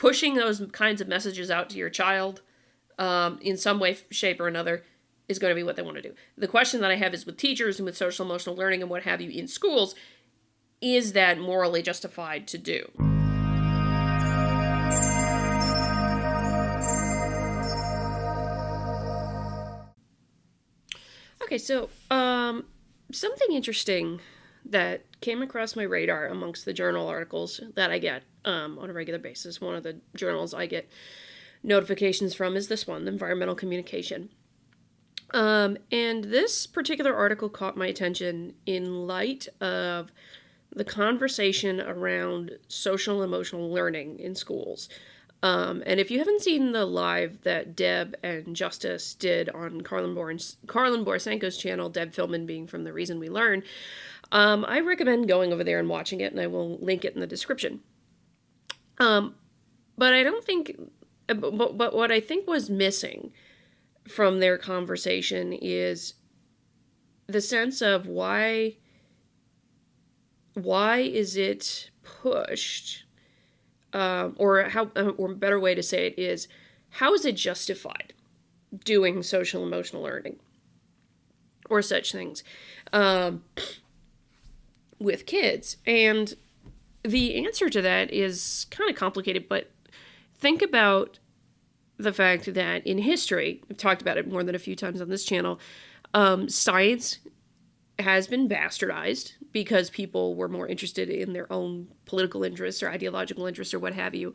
pushing those kinds of messages out to your child in some way, shape, or another is going to be what they want to do. The question that I have is with teachers and with social emotional learning and what have you in schools, is that morally justified to do? Okay, so something interesting that came across my radar amongst the journal articles that I get on a regular basis. One of the journals I get notifications from is this one, Environmental Communication. And this particular article caught my attention in light of the conversation around social emotional learning in schools. And if you haven't seen the live that Deb and Justice did on Karlyn Borisenko's channel, Deb Philman being from The Reason We Learn, I recommend going over there and watching it, and I will link it in the description. But I don't think, but what I think was missing from their conversation is the sense of why is it pushed, or a better way to say it is, how is it justified doing social emotional learning or such things with kids? And the answer to that is kind of complicated, but think about the fact that in history, I've talked about it more than a few times on this channel, science has been bastardized because people were more interested in their own political interests or ideological interests or what have you.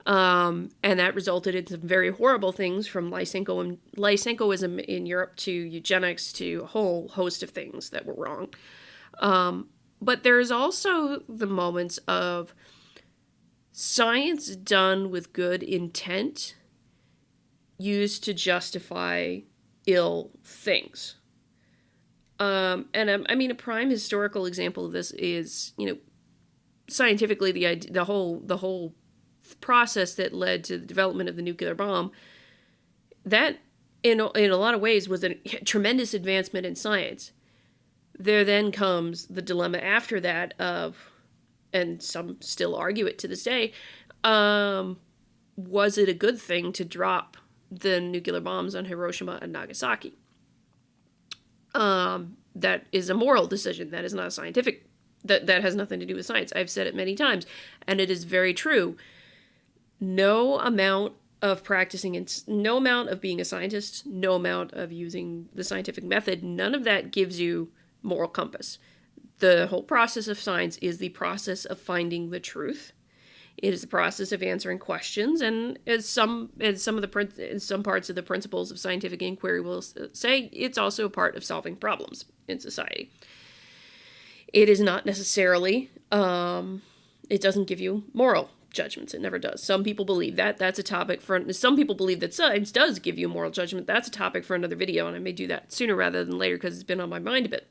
And that resulted in some very horrible things, from Lysenkoism in Europe to eugenics to a whole host of things that were wrong. But there's also the moments of science done with good intent used to justify ill things. And I mean, a prime historical example of this is, scientifically, the whole process that led to the development of the nuclear bomb. That, in a lot of ways, was a tremendous advancement in science. There then comes the dilemma after that of, and some still argue it to this day, was it a good thing to drop the nuclear bombs on Hiroshima and Nagasaki? That is a moral decision. That is not a scientific, that has nothing to do with science. I've said it many times, and it is very true. No amount of practicing, no amount of being a scientist, no amount of using the scientific method, none of that gives you moral compass. The whole process of science is the process of finding the truth. It is the process of answering questions, and as some parts of the principles of scientific inquiry will say, it's also a part of solving problems in society. It is not necessarily, it doesn't give you moral judgments. It never does. Some people believe that. That's a topic for, some people believe that science does give you moral judgment. That's a topic for another video, and I may do that sooner rather than later because it's been on my mind a bit.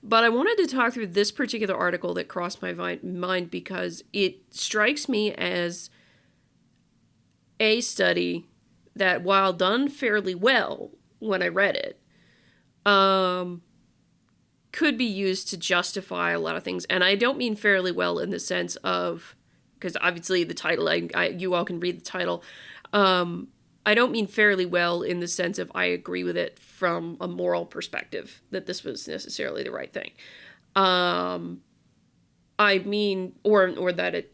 But I wanted to talk through this particular article that crossed my mind because it strikes me as a study that, while done fairly well when I read it, could be used to justify a lot of things. And I don't mean fairly well in the sense of, because obviously the title, you all can read the title. I don't mean fairly well in the sense of I agree with it from a moral perspective, that this was necessarily the right thing. I mean, or that it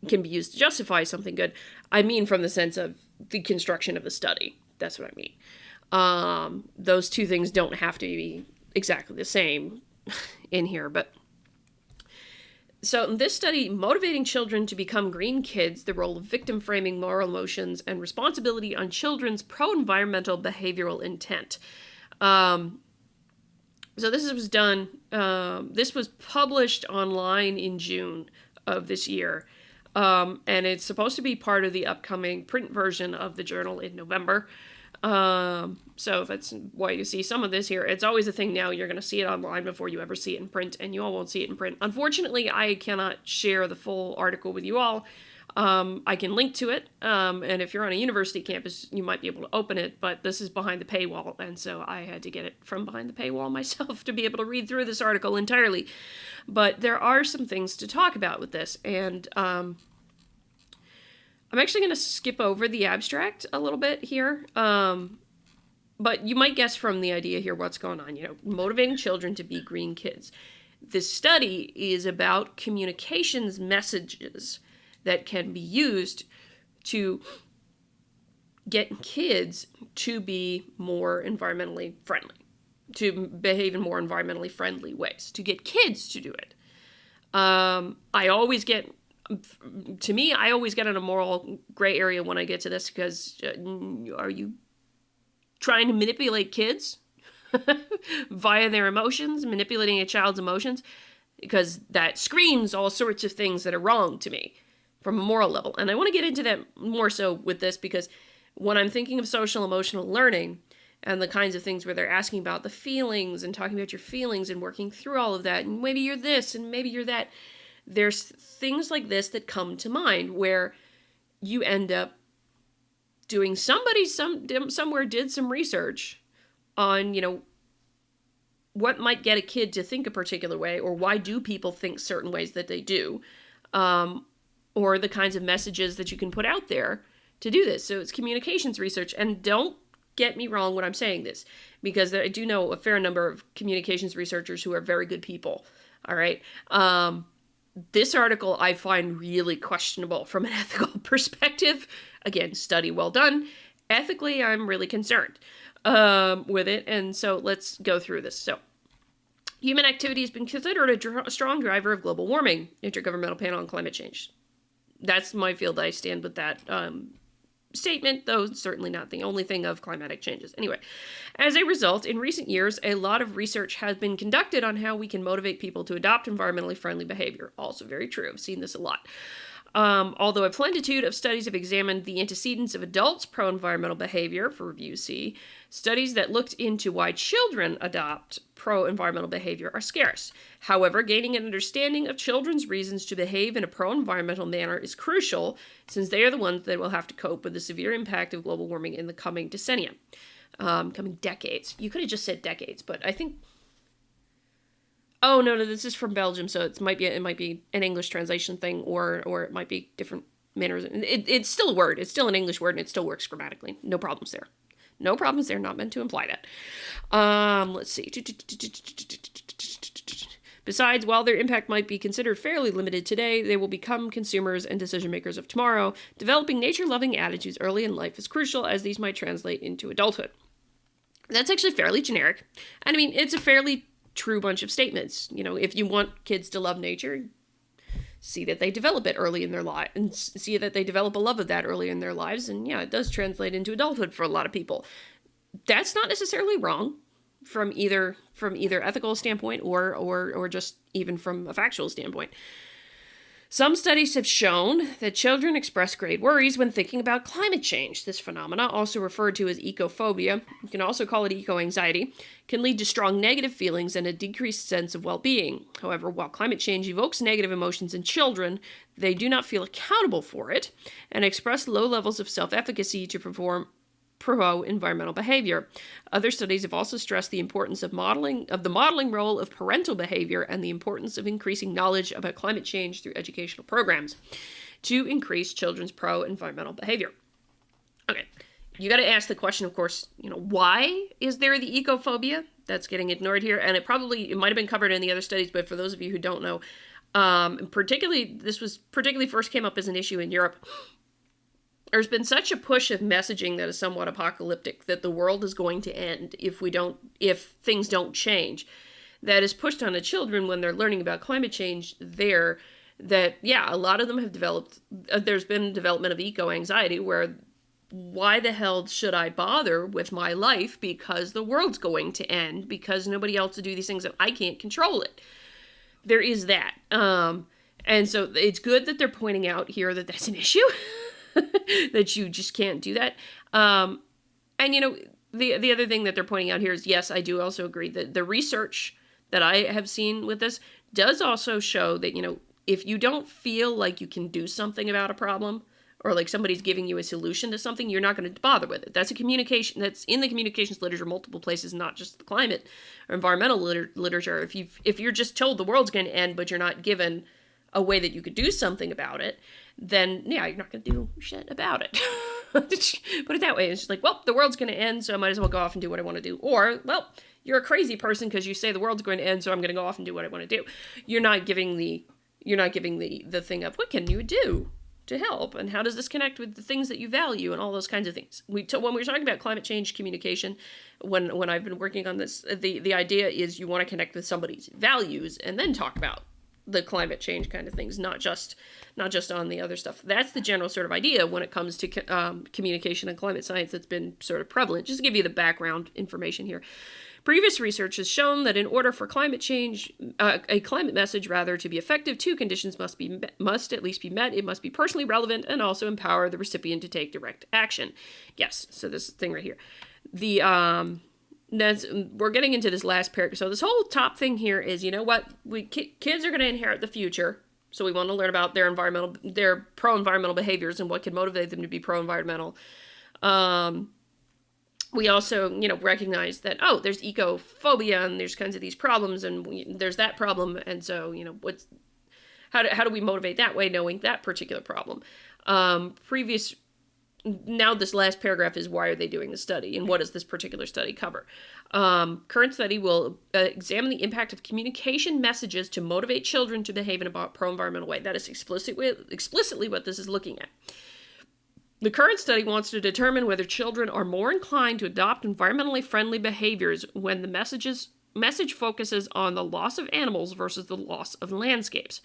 can be used to justify something good. I mean from the sense of the construction of the study. That's what I mean. Those two things don't have to be exactly the same in here, but... So in this study, Motivating Children to Become Green Kids, the Role of Victim Framing, Moral Emotions, and Responsibility on Children's Pro-Environmental Behavioral Intent. So this was done, this was published online in June of this year, and it's supposed to be part of the upcoming print version of the journal in November. So that's why you see some of this here. It's always a thing now. You're going to see it online before you ever see it in print, and you all won't see it in print. Unfortunately, I cannot share the full article with you all. I can link to it, and if you're on a university campus, you might be able to open it, but this is behind the paywall, and so I had to get it from behind the paywall myself to be able to read through this article entirely. But there are some things to talk about with this, and I'm actually going to skip over the abstract a little bit here. But you might guess from the idea here what's going on. Motivating children to be green kids. This study is about communications messages that can be used to get kids to be more environmentally friendly, to behave in more environmentally friendly ways, to get kids to do it. I always get in a moral gray area when I get to this, because are you trying to manipulate kids via their emotions, manipulating a child's emotions? Because that screams all sorts of things that are wrong to me from a moral level. And I want to get into that more so with this, because when I'm thinking of social emotional learning and the kinds of things where they're asking about the feelings and talking about your feelings and working through all of that, and maybe you're this and maybe you're that, there's things like this that come to mind where you end up doing, somebody somewhere did some research on, what might get a kid to think a particular way, or why do people think certain ways that they do, or the kinds of messages that you can put out there to do this. So it's communications research. And don't get me wrong when I'm saying this, because I do know a fair number of communications researchers who are very good people. All right. This article I find really questionable from an ethical perspective. Again, study well done. Ethically, I'm really concerned with it. And so let's go through this. So human activity has been considered a strong driver of global warming. Intergovernmental Panel on Climate Change. That's my field. I stand with that statement, though certainly not the only thing of climatic changes. Anyway, as a result, in recent years, a lot of research has been conducted on how we can motivate people to adopt environmentally friendly behavior. Also very true. I've seen this a lot. Although a plenitude of studies have examined the antecedents of adults' pro-environmental behavior, for review C, studies that looked into why children adopt pro-environmental behavior are scarce. However, gaining an understanding of children's reasons to behave in a pro-environmental manner is crucial, since they are the ones that will have to cope with the severe impact of global warming in the coming decennia. Coming decades. You could have just said decades, but I think... Oh, no, this is from Belgium, so it might be an English translation thing, or it might be different manners. It's still a word. It's still an English word, and it still works grammatically. No problems there. No problems there. Not meant to imply that. Let's see. Besides, while their impact might be considered fairly limited today, they will become consumers and decision makers of tomorrow. Developing nature-loving attitudes early in life is crucial, as these might translate into adulthood. That's actually fairly generic. And I mean, it's a fairly true bunch of statements. If you want kids to love nature, see that they develop it early in their life, and see that they develop a love of that early in their lives. And yeah, it does translate into adulthood for a lot of people. That's not necessarily wrong from either ethical standpoint or just even from a factual standpoint. Some studies have shown that children express great worries when thinking about climate change. This phenomena, also referred to as ecophobia, you can also call it eco-anxiety, can lead to strong negative feelings and a decreased sense of well-being. However, while climate change evokes negative emotions in children, they do not feel accountable for it and express low levels of self-efficacy to perform pro-environmental behavior. Other studies have also stressed the importance of the modeling role of parental behavior and the importance of increasing knowledge about climate change through educational programs to increase children's pro-environmental behavior. Okay, you got to ask the question, of course, why is there the ecophobia? That's getting ignored here, and it might have been covered in the other studies, but for those of you who don't know, this particularly first came up as an issue in Europe. There's been such a push of messaging that is somewhat apocalyptic, that the world is going to end if things don't change, that is pushed on the children when they're learning about climate change there, that, yeah, a lot of them have developed, there's been development of eco-anxiety where, why the hell should I bother with my life because the world's going to end because nobody else will do these things and I can't control it. There is that. And so it's good that they're pointing out here that that's an issue. That you just can't do that. And, the other thing that they're pointing out here is, yes, I do also agree that the research that I have seen with this does also show that, if you don't feel like you can do something about a problem, or like somebody's giving you a solution to something, you're not going to bother with it. That's a communication that's in the communications literature, multiple places, not just the climate or environmental literature. If you're just told the world's going to end, but you're not given a way that you could do something about it, then yeah, you're not going to do shit about it. Put it that way. It's just like, well, the world's going to end, so I might as well go off and do what I want to do. Or, well, you're a crazy person because you say the world's going to end, so I'm going to go off and do what I want to do. You're not giving the thing of what can you do to help, and how does this connect with the things that you value, and all those kinds of things. When we were talking about climate change communication, when I've been working on this, the idea is you want to connect with somebody's values and then talk about the climate change kind of things, not just on the other stuff. That's the general sort of idea when it comes to communication and climate science that's been sort of prevalent. Just to give you the background information here. Previous research has shown that in order for climate change, a climate message rather, to be effective, two conditions must at least be met. It must be personally relevant and also empower the recipient to take direct action. Yes, so this thing right here. We're getting into this last paragraph. So this whole top thing here is, you know what? Kids are going to inherit the future. So we want to learn about their pro-environmental behaviors and what can motivate them to be pro-environmental. We also, recognize that, there's ecophobia and there's kinds of these problems and there's that problem. And so, how do we motivate that way, knowing that particular problem? Now this last paragraph is why are they doing the study and what does this particular study cover? Current study will examine the impact of communication messages to motivate children to behave in a pro-environmental way. That is explicitly what this is looking at. The current study wants to determine whether children are more inclined to adopt environmentally friendly behaviors when the message focuses on the loss of animals versus the loss of landscapes.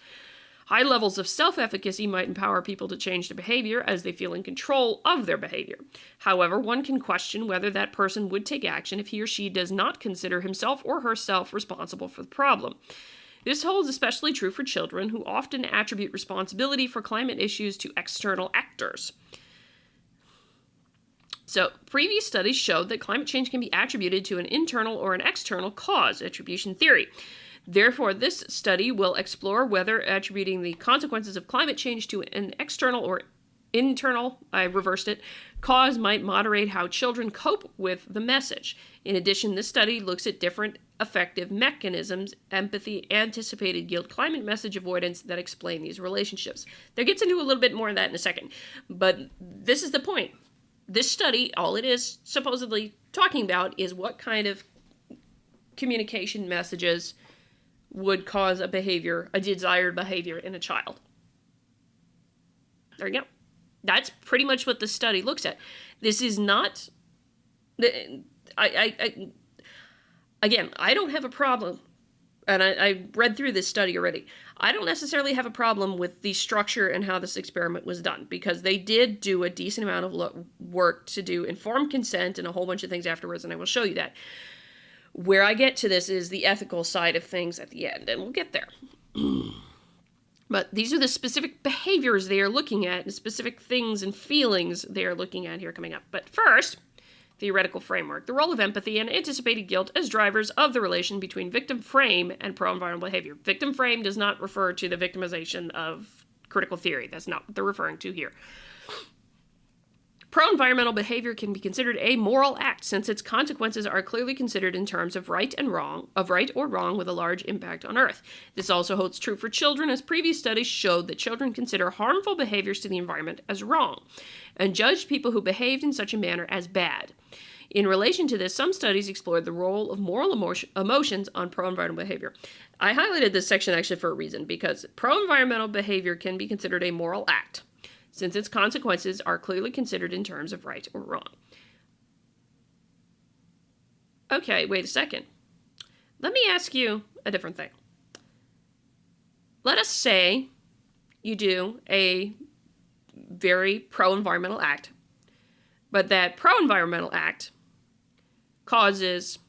High levels of self-efficacy might empower people to change their behavior as they feel in control of their behavior. However, one can question whether that person would take action if he or she does not consider himself or herself responsible for the problem. This holds especially true for children who often attribute responsibility for climate issues to external actors. So, previous studies showed that climate change can be attributed to an internal or an external cause, attribution theory. Therefore, this study will explore whether attributing the consequences of climate change to an external or internal, cause might moderate how children cope with the message. In addition, this study looks at different effective mechanisms, empathy, anticipated guilt, climate message avoidance, that explain these relationships. There gets into a little bit more of that in a second, but this is the point. This study, all it is supposedly talking about is what kind of communication messages would cause a desired behavior in a child. There you go. That's pretty much what the study looks at. This is not... Again, I don't have a problem, and I read through this study already. I don't necessarily have a problem with the structure and how this experiment was done, because they did do a decent amount of work to do informed consent and a whole bunch of things afterwards, and I will show you that. Where I get to this is the ethical side of things at the end, and we'll get there. But these are the specific behaviors they are looking at, and specific things and feelings they are looking at here coming up. But first, theoretical framework. The role of empathy and anticipated guilt as drivers of the relation between victim frame and pro-environmental behavior. Victim frame does not refer to the victimization of critical theory. That's not what they're referring to here. Pro-environmental behavior can be considered a moral act since its consequences are clearly considered in terms of right or wrong with a large impact on Earth. This also holds true for children, as previous studies showed that children consider harmful behaviors to the environment as wrong and judged people who behaved in such a manner as bad. In relation to this, some studies explored the role of moral emotions on pro-environmental behavior. I highlighted this section actually for a reason, because pro-environmental behavior can be considered a moral act since its consequences are clearly considered in terms of right or wrong. Okay, wait a second. Let me ask you a different thing. Let us say you do a very pro-environmental act, but that pro-environmental act causes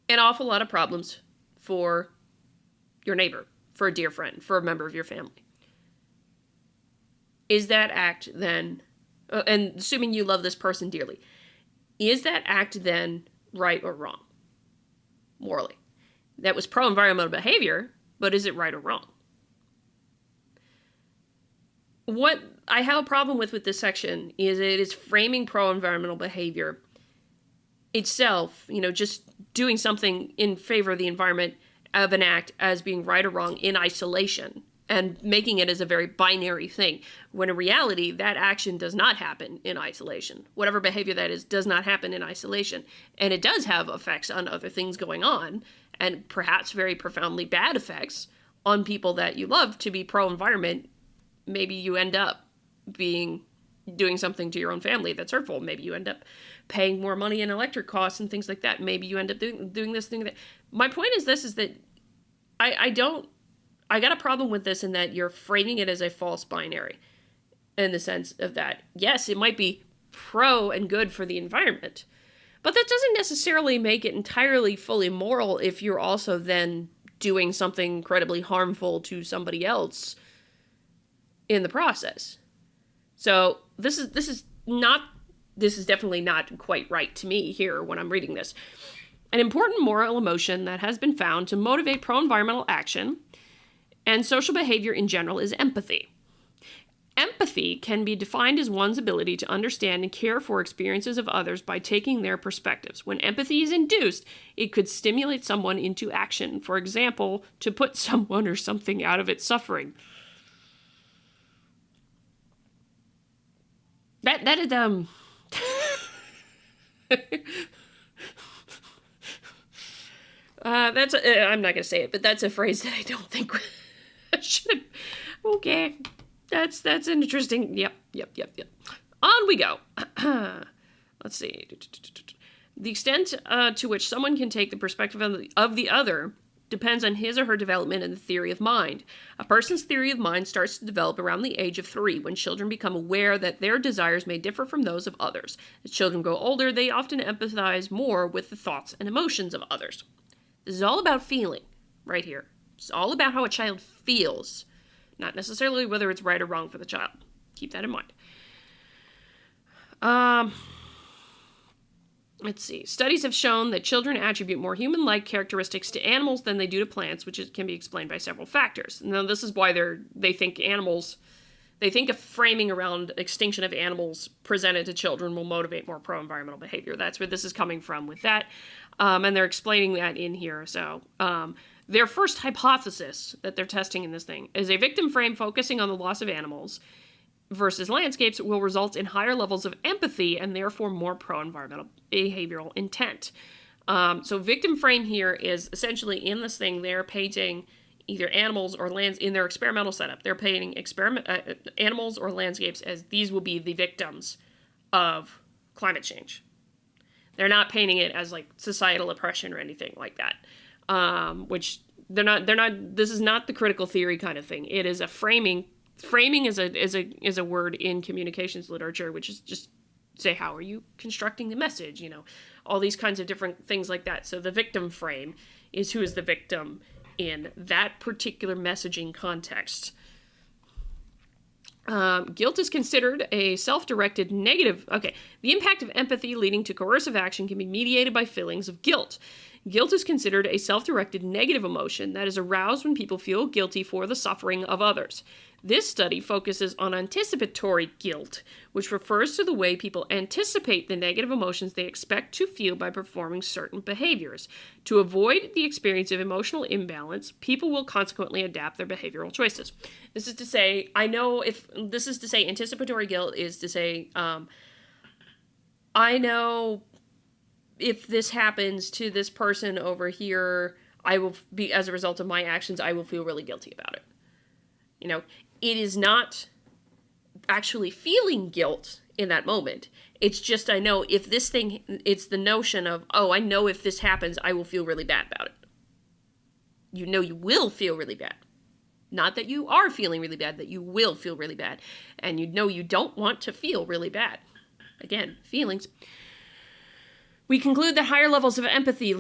an awful lot of problems for your neighbor, for a dear friend, for a member of your family. Is that act then, and assuming you love this person dearly, is that act then right or wrong, morally? That was pro-environmental behavior, but is it right or wrong? What I have a problem with this section is it is framing pro-environmental behavior itself, just doing something in favor of the environment of an act as being right or wrong in isolation, and making it as a very binary thing, when in reality, that action does not happen in isolation. Whatever behavior that is does not happen in isolation. And it does have effects on other things going on, and perhaps very profoundly bad effects on people that you love. To be pro-environment, maybe you end up doing something to your own family that's hurtful. Maybe you end up paying more money in electric costs and things like that. Maybe you end up doing this thing that... My point is this, is that I got a problem with this in that you're framing it as a false binary, in the sense of that, yes, it might be pro and good for the environment, but that doesn't necessarily make it entirely fully moral if you're also then doing something incredibly harmful to somebody else in the process. So this is definitely not quite right to me here when I'm reading this. An important moral emotion that has been found to motivate pro-environmental action and social behavior in general is empathy. Empathy can be defined as one's ability to understand and care for experiences of others by taking their perspectives. When empathy is induced, it could stimulate someone into action. For example, to put someone or something out of its suffering. That is that's I'm not gonna say it, but that's a phrase that I don't think I should have. Okay, that's an interesting. Yep. On we go. Let's see. The extent to which someone can take the perspective of the other depends on his or her development in the theory of mind. A person's theory of mind starts to develop around the age of 3, when children become aware that their desires may differ from those of others. As children grow older, they often empathize more with the thoughts and emotions of others. This is all about feeling, right here. It's all about how a child feels, not necessarily whether it's right or wrong for the child. Keep that in mind. Let's see. Studies have shown that children attribute more human-like characteristics to animals than they do to plants, which can be explained by several factors. Now, this is why they think a framing around extinction of animals presented to children will motivate more pro-environmental behavior. That's where this is coming from with that. And they're explaining that in here. So, their first hypothesis that they're testing in this thing is a victim frame focusing on the loss of animals versus landscapes will result in higher levels of empathy and therefore more pro-environmental behavioral intent. So victim frame here is essentially in this thing, they're painting either animals or lands in their experimental setup. They're painting animals or landscapes as these will be the victims of climate change. They're not painting it as like societal oppression or anything like that. Which they're not, this is not the critical theory kind of thing. It is a framing. Framing is a word in communications literature, which is just say, how are you constructing the message? You know, all these kinds of different things like that. So the victim frame is who is the victim in that particular messaging context. Guilt is considered a self-directed negative. Okay, the impact of empathy leading to coercive action can be mediated by feelings of guilt. Guilt is considered a self-directed negative emotion that is aroused when people feel guilty for the suffering of others. This study focuses on anticipatory guilt, which refers to the way people anticipate the negative emotions they expect to feel by performing certain behaviors. To avoid the experience of emotional imbalance, people will consequently adapt their behavioral choices. This is to say, anticipatory guilt is to say, I know if this happens to this person over here, I will be, as a result of my actions, I will feel really guilty about it. You know, it is not actually feeling guilt in that moment. It's just, I know if this thing, it's the notion of, oh, I know if this happens, I will feel really bad about it. You know you will feel really bad. Not that you are feeling really bad, that you will feel really bad. And you know you don't want to feel really bad. Again, feelings. We conclude that higher levels of empathy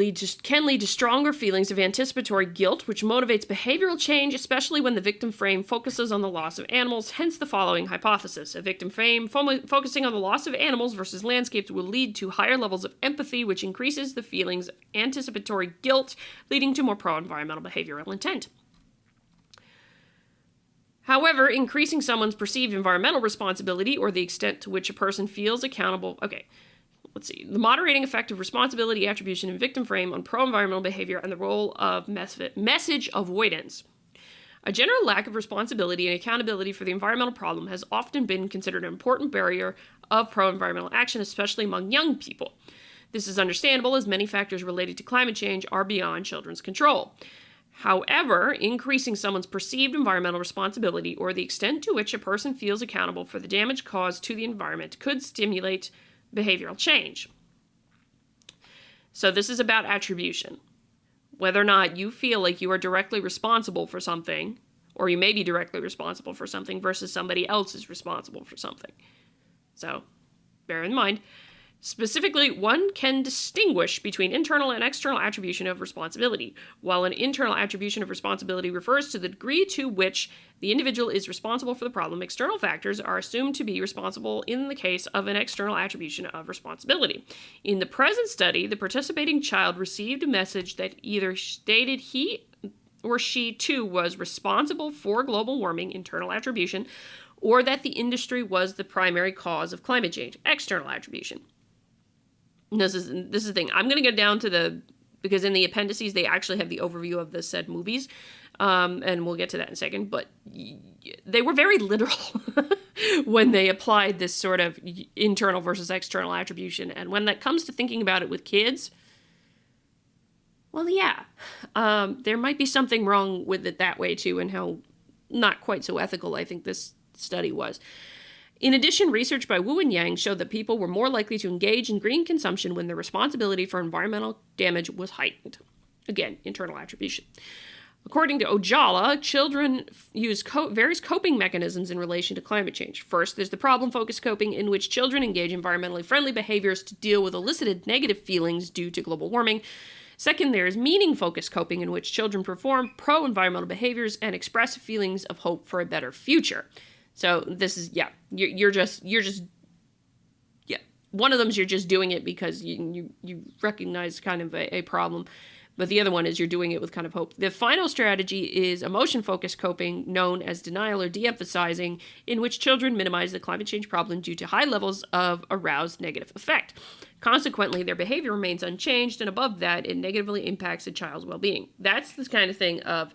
can lead to stronger feelings of anticipatory guilt, which motivates behavioral change, especially when the victim frame focuses on the loss of animals, hence the following hypothesis. A victim frame focusing on the loss of animals versus landscapes will lead to higher levels of empathy, which increases the feelings of anticipatory guilt, leading to more pro-environmental behavioral intent. However, increasing someone's perceived environmental responsibility or the extent to which a person feels accountable... Okay. Let's see. The moderating effect of responsibility attribution and victim frame on pro-environmental behavior and the role of message avoidance. A general lack of responsibility and accountability for the environmental problem has often been considered an important barrier of pro-environmental action, especially among young people. This is understandable as many factors related to climate change are beyond children's control. However, increasing someone's perceived environmental responsibility or the extent to which a person feels accountable for the damage caused to the environment could stimulate behavioral change. So this is about attribution. Whether or not you feel like you are directly responsible for something, or you may be directly responsible for something versus somebody else is responsible for something. So, bear in mind. Specifically, one can distinguish between internal and external attribution of responsibility. While an internal attribution of responsibility refers to the degree to which the individual is responsible for the problem, external factors are assumed to be responsible in the case of an external attribution of responsibility. In the present study, the participating child received a message that either stated he or she too was responsible for global warming, internal attribution, or that the industry was the primary cause of climate change, external attribution. This is the thing. I'm going to get down to because in the appendices, they actually have the overview of the said movies, and we'll get to that in a second, but they were very literal when they applied this sort of internal versus external attribution, and when that comes to thinking about it with kids, well, yeah, there might be something wrong with it that way too, and how not quite so ethical I think this study was. In addition, research by Wu and Yang showed that people were more likely to engage in green consumption when their responsibility for environmental damage was heightened. Again, internal attribution. According to Ojala, children use various coping mechanisms in relation to climate change. First, there's the problem-focused coping, in which children engage in environmentally friendly behaviors to deal with elicited negative feelings due to global warming. Second, there is meaning-focused coping, in which children perform pro-environmental behaviors and express feelings of hope for a better future. So this is, yeah, you're just, yeah, one of them is you're just doing it because you recognize kind of a problem, but the other one is you're doing it with kind of hope. The final strategy is emotion-focused coping, known as denial or de-emphasizing, in which children minimize the climate change problem due to high levels of aroused negative effect. Consequently, their behavior remains unchanged, and above that, it negatively impacts a child's well-being. That's the kind of thing of,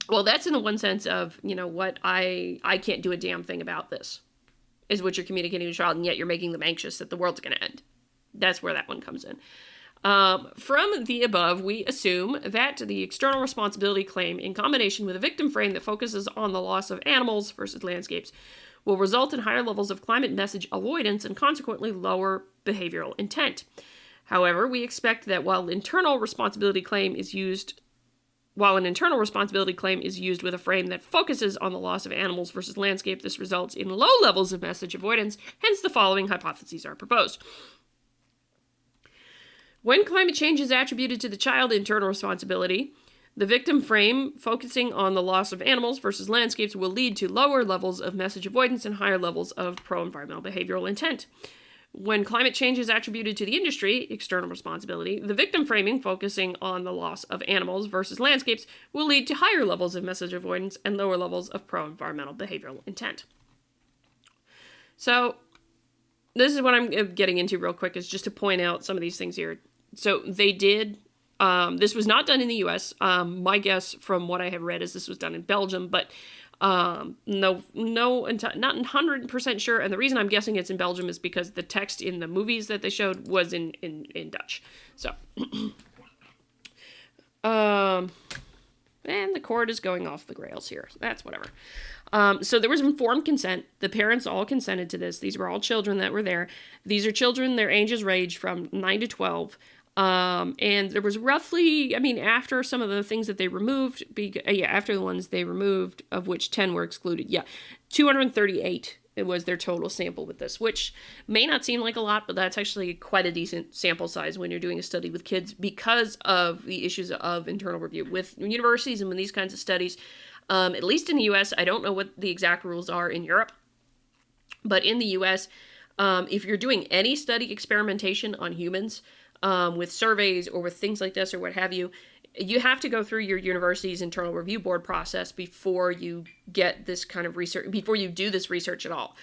well, that's in the one sense of, you know what, I can't do a damn thing about this, is what you're communicating to a child, and yet you're making them anxious that the world's going to end. That's where that one comes in. From the above, we assume that the external responsibility claim, in combination with a victim frame that focuses on the loss of animals versus landscapes, will result in higher levels of climate message avoidance and consequently lower behavioral intent. However, we expect that while an internal responsibility claim is used with a frame that focuses on the loss of animals versus landscape, this results in low levels of message avoidance. Hence, the following hypotheses are proposed. When climate change is attributed to the child internal responsibility, the victim frame focusing on the loss of animals versus landscapes will lead to lower levels of message avoidance and higher levels of pro-environmental behavioral intent. When climate change is attributed to the industry, external responsibility, the victim framing focusing on the loss of animals versus landscapes will lead to higher levels of message avoidance and lower levels of pro-environmental behavioral intent. So, this is what I'm getting into real quick, is just to point out some of these things here. So, they did, this was not done in the US. My guess from what I have read is this was done in Belgium, but not 100% sure, and the reason I'm guessing it's in Belgium is because the text in the movies that they showed was in Dutch. So, and the cord is going off the rails here. That's whatever. So there was informed consent. The parents all consented to this. These were all children that were there. These are children, their ages range from 9 to 12. And there was roughly, after some of the things that they removed, after the ones they removed, of which 10 were excluded, 238 it was their total sample with this, which may not seem like a lot, but that's actually quite a decent sample size when you're doing a study with kids because of the issues of internal review. With universities and with these kinds of studies, at least in the US, I don't know what the exact rules are in Europe, but in the US, if you're doing any study experimentation on humans, with surveys or with things like this or what have you, you have to go through your university's internal review board process before you get this kind of research, before you do this research at all.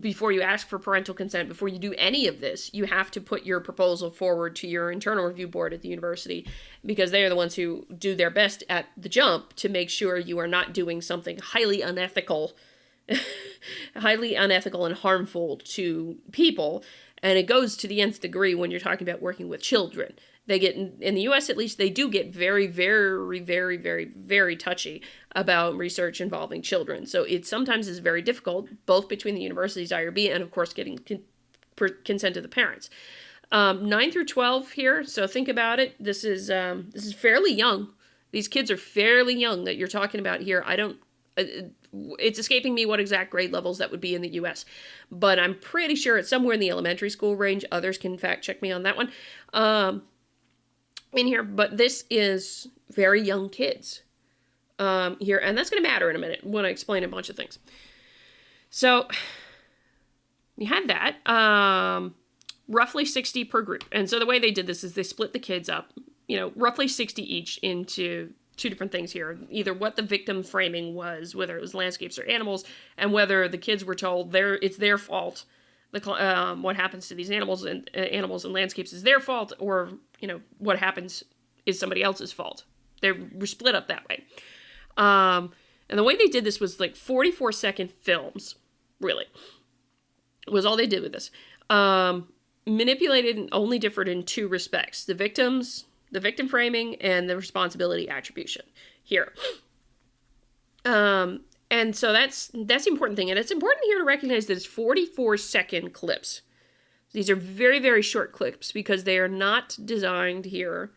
before you ask for parental consent, before you do any of this, you have to put your proposal forward to your internal review board at the university, because they are the ones who do their best at the jump to make sure you are not doing something highly unethical and harmful to people. And it goes to the nth degree when you're talking about working with children. They get, in the US at least, they do get very, very, very, very, very touchy about research involving children. So it sometimes is very difficult, both between the university's IRB and, of course, getting consent of the parents. 9 through 12 here, so think about it. This is fairly young. These kids are fairly young that you're talking about here. It's escaping me what exact grade levels that would be in the US, but I'm pretty sure it's somewhere in the elementary school range. Others can fact check me on that one. In here, but this is very young kids here, and that's going to matter in a minute when I explain a bunch of things. So you had that, roughly 60 per group. And so the way they did this is they split the kids up, roughly 60 each into two different things here. Either what the victim framing was, whether it was landscapes or animals, and whether the kids were told it's their fault. What happens to these animals and landscapes is their fault, or what happens is somebody else's fault. They were split up that way. And the way they did this was like 44-second films, really, was all they did with this. Manipulated and only differed in two respects: the victim framing and the responsibility attribution here. And so that's the important thing. And it's important here to recognize that it's 44-second clips. These are very, very short clips because they are not designed here.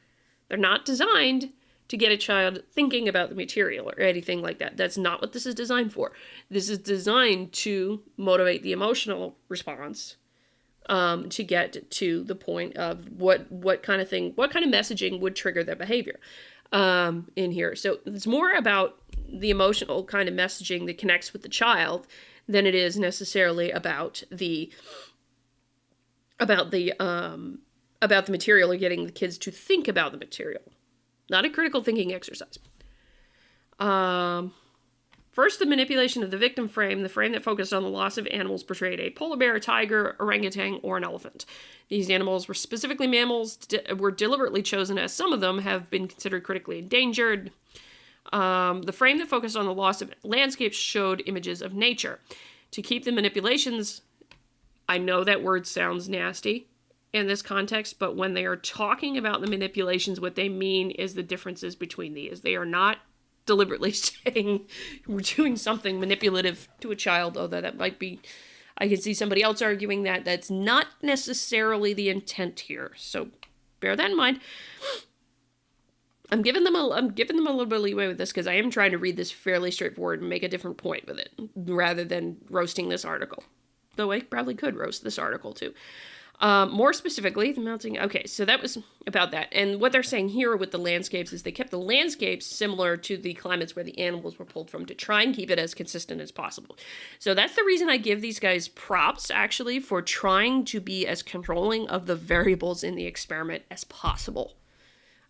They're not designed to get a child thinking about the material or anything like that. That's not what this is designed for. This is designed to motivate the emotional response, to get to the point of what kind of messaging would trigger their behavior in here. So it's more about the emotional kind of messaging that connects with the child than it is necessarily about the material or getting the kids to think about the material. Not a critical thinking exercise. First, the manipulation of the victim frame. The frame that focused on the loss of animals portrayed a polar bear, a tiger, orangutan, or an elephant. These animals were specifically mammals, were deliberately chosen as some of them have been considered critically endangered. The frame that focused on the loss of landscapes showed images of nature. To keep the manipulations, I know that word sounds nasty in this context, but when they are talking about the manipulations, what they mean is the differences between these. They are not deliberately saying we're doing something manipulative to a child, although that might be, I can see somebody else arguing that. That's not necessarily the intent here, so bear that in mind. I'm giving them a little bit of leeway with this because I am trying to read this fairly straightforward and make a different point with it, rather than roasting this article. Though I probably could roast this article too. More specifically, the melting... Okay, so that was about that. And what they're saying here with the landscapes is they kept the landscapes similar to the climates where the animals were pulled from to try and keep it as consistent as possible. So that's the reason I give these guys props, actually, for trying to be as controlling of the variables in the experiment as possible.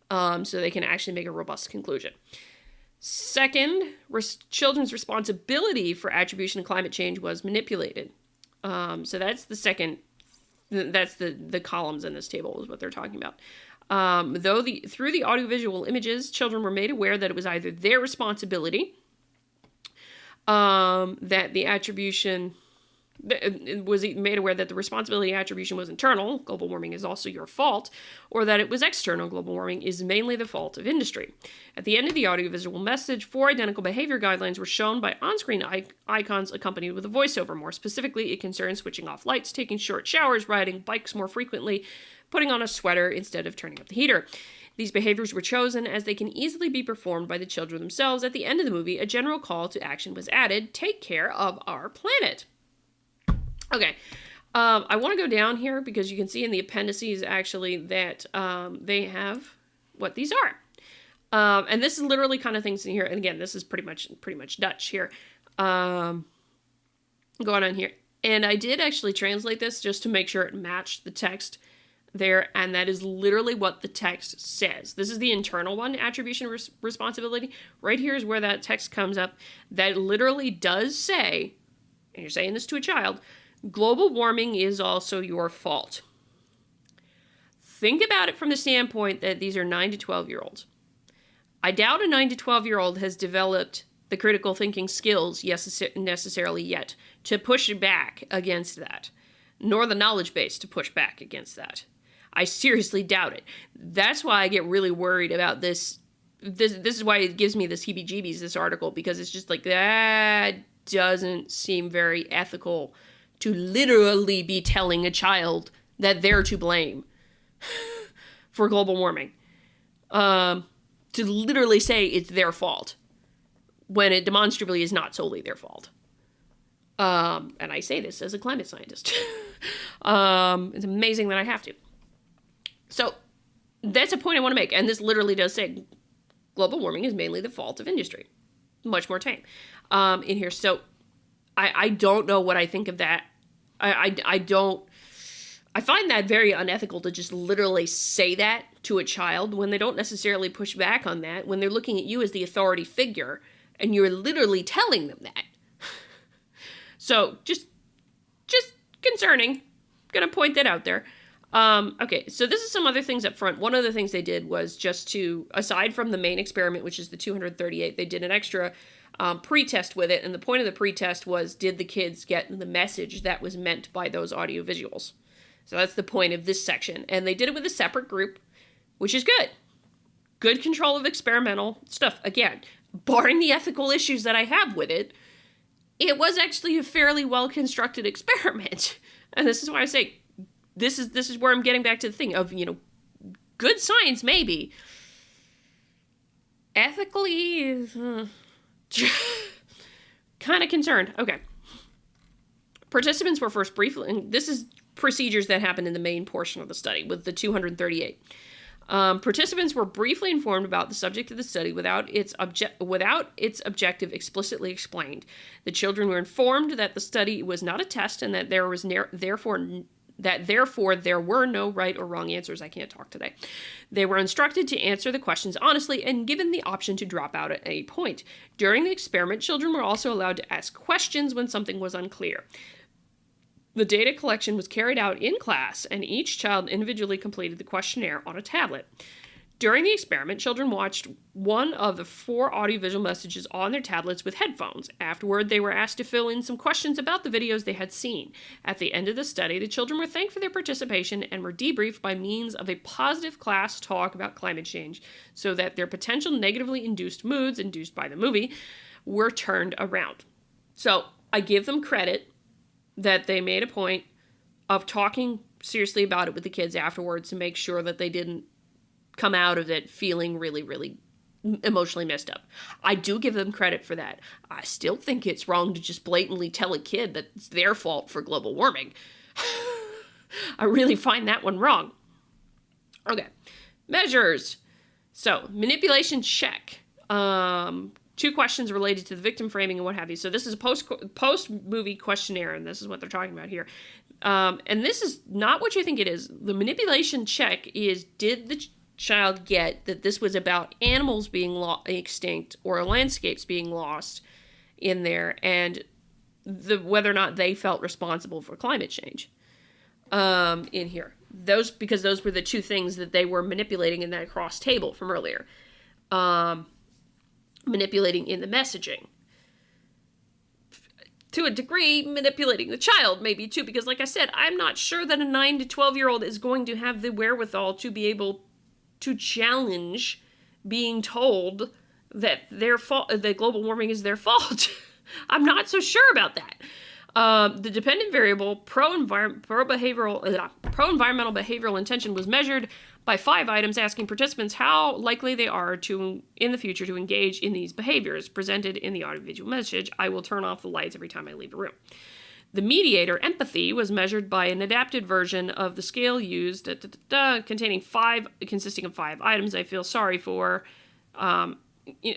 So they can actually make a robust conclusion. Second, children's responsibility for attribution of climate change was manipulated. So that's the second... That's the columns in this table is what they're talking about. Through the audiovisual images, children were made aware that it was either their responsibility, that the attribution was made aware that the responsibility attribution was internal, global warming is also your fault, or that it was external, global warming is mainly the fault of industry. At the end of the audiovisual message, 4 identical behavior guidelines were shown by on-screen icons accompanied with a voiceover. More specifically, it concerns switching off lights, taking short showers, riding bikes more frequently, putting on a sweater instead of turning up the heater. These behaviors were chosen as they can easily be performed by the children themselves. At the end of the movie, a general call to action was added: take care of our planet. Okay, I want to go down here because you can see in the appendices actually that they have what these are. And this is literally kind of things in here. And again, this is pretty much Dutch here. Going on here. And I did actually translate this just to make sure it matched the text there. And that is literally what the text says. This is the internal one, attribution responsibility. Right here is where that text comes up. That literally does say, and you're saying this to a child, Global warming is also your fault. Think about it from the standpoint that these are 9 to 12-year-olds. I doubt a 9 to 12-year-old has developed the critical thinking skills necessarily yet to push back against that, nor the knowledge base to push back against that. I seriously doubt it. That's why I get really worried about this. This is why it gives me this heebie-jeebies, this article, because it's just like, that doesn't seem very ethical to literally be telling a child that they're to blame for global warming. To literally say it's their fault when it demonstrably is not solely their fault. And I say this as a climate scientist. It's amazing that I have to. So that's a point I want to make. And this literally does say global warming is mainly the fault of industry. Much more tame in here. So I don't know what I think of that. I find that very unethical to just literally say that to a child when they don't necessarily push back on that, when they're looking at you as the authority figure and you're literally telling them that. So just concerning. Gonna point that out there. Okay, so this is some other things up front. One of the things they did was just to, aside from the main experiment, which is the 238, they did an extra pre-test with it. And the point of the pre-test was, did the kids get the message that was meant by those audio visuals? So that's the point of this section. And they did it with a separate group, which is good. Good control of experimental stuff. Again, barring the ethical issues that I have with it, it was actually a fairly well-constructed experiment. And this is why I say, this is where I'm getting back to the thing of, good science, maybe. Ethically, kind of concerned. Okay. Participants were first briefly, and this is procedures that happened in the main portion of the study with the 238. Participants were briefly informed about the subject of the study without its objective explicitly explained. The children were informed that the study was not a test and that therefore there were no right or wrong answers. I can't talk today. They were instructed to answer the questions honestly and given the option to drop out at any point. During the experiment, children were also allowed to ask questions when something was unclear. The data collection was carried out in class, and each child individually completed the questionnaire on a tablet. During the experiment, children watched one of the 4 audiovisual messages on their tablets with headphones. Afterward, they were asked to fill in some questions about the videos they had seen. At the end of the study, the children were thanked for their participation and were debriefed by means of a positive class talk about climate change, so that their potential negatively induced moods, induced by the movie, were turned around. So, I give them credit that they made a point of talking seriously about it with the kids afterwards to make sure that they didn't come out of it feeling really, really emotionally messed up. I do give them credit for that. I still think it's wrong to just blatantly tell a kid that it's their fault for global warming. I really find that one wrong. Okay. Measures. So, manipulation check. 2 questions related to the victim framing and what have you. So this is a post-movie questionnaire, and this is what they're talking about here. And this is not what you think it is. The manipulation check is, did the child get that this was about animals being extinct or landscapes being lost in there, and whether or not they felt responsible for climate change in here. Because those were the 2 things that they were manipulating in that cross table from earlier. Manipulating in the messaging. To a degree, manipulating the child maybe too, because like I said, I'm not sure that a 9 to 12-year-old is going to have the wherewithal to be able to challenge being told that that global warming is their fault. I'm not so sure about that. The dependent variable, pro-environmental behavioral intention, was measured by 5 items asking participants how likely they are to, in the future, to engage in these behaviors presented in the audiovisual message. I will turn off the lights every time I leave a room. The mediator, empathy, was measured by an adapted version of the scale used, consisting of 5 items. I feel sorry for. I